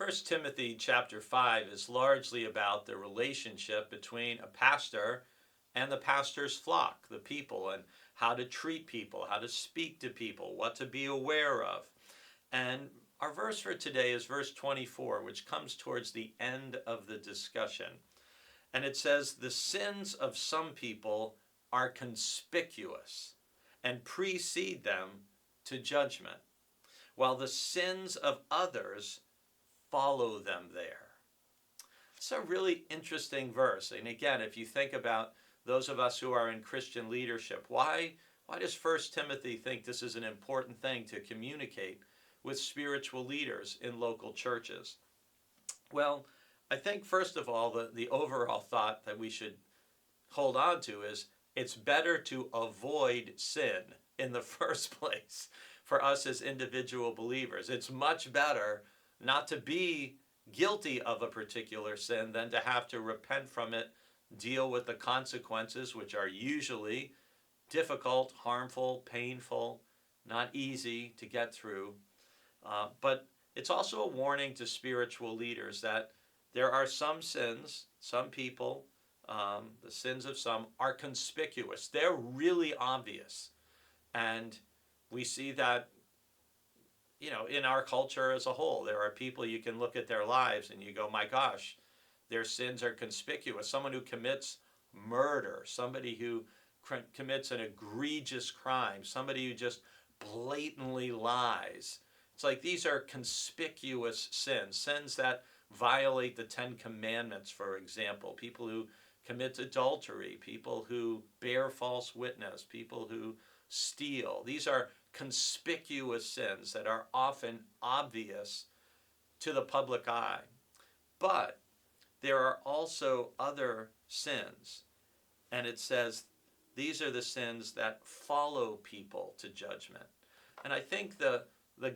First Timothy chapter 5 is largely about the relationship between a pastor and the pastor's flock, the people, and how to treat people, how to speak to people, what to be aware of. And our verse for today is verse 24, which comes towards the end of the discussion. And it says, "The sins of some people are conspicuous and precede them to judgment, while the sins of others follow them there." It's a really interesting verse. And again, if you think about those of us who are in Christian leadership, why does First Timothy think this is an important thing to communicate with spiritual leaders in local churches? Well, I think first of all, the overall thought that we should hold on to is it's better to avoid sin in the first place for us as individual believers. It's much better not to be guilty of a particular sin than to have to repent from it, deal with the consequences, which are usually difficult, harmful, painful, not easy to get through. But it's also a warning to spiritual leaders that there are some sins, some people, the sins of some are conspicuous. They're really obvious. And we see that, in our culture as a whole. There are people you can look at their lives and you go, my gosh, their sins are conspicuous. Someone who commits murder, somebody who commits an egregious crime, somebody who just blatantly lies. It's like these are conspicuous sins, sins that violate the Ten Commandments, for example. People who commit adultery, people who bear false witness, people who steal. These are conspicuous sins that are often obvious to the public eye. But there are also other sins. And it says these are the sins that follow people to judgment. And I think the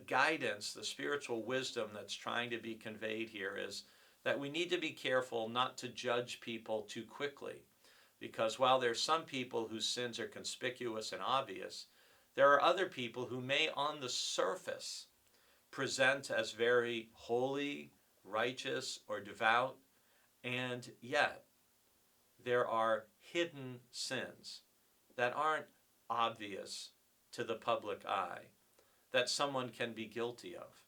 guidance, the spiritual wisdom that's trying to be conveyed here is that we need to be careful not to judge people too quickly. Because while there's some people whose sins are conspicuous and obvious, there are other people who may on the surface present as very holy, righteous, or devout, and yet there are hidden sins that aren't obvious to the public eye that someone can be guilty of.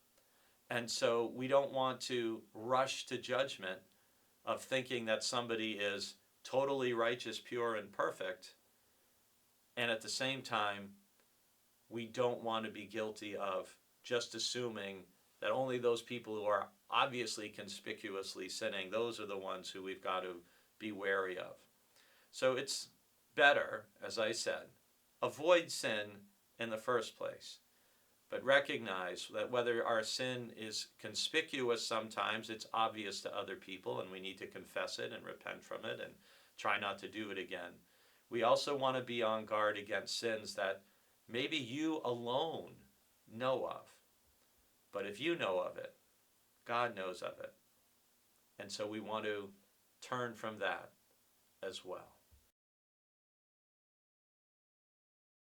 And so we don't want to rush to judgment of thinking that somebody is totally righteous, pure, and perfect, and at the same time, we don't want to be guilty of just assuming that only those people who are obviously conspicuously sinning, those are the ones who we've got to be wary of. So it's better, as I said, avoid sin in the first place, but recognize that whether our sin is conspicuous sometimes, it's obvious to other people and we need to confess it and repent from it and try not to do it again. We also want to be on guard against sins that maybe you alone know of. But if you know of it, God knows of it. And so we want to turn from that as well.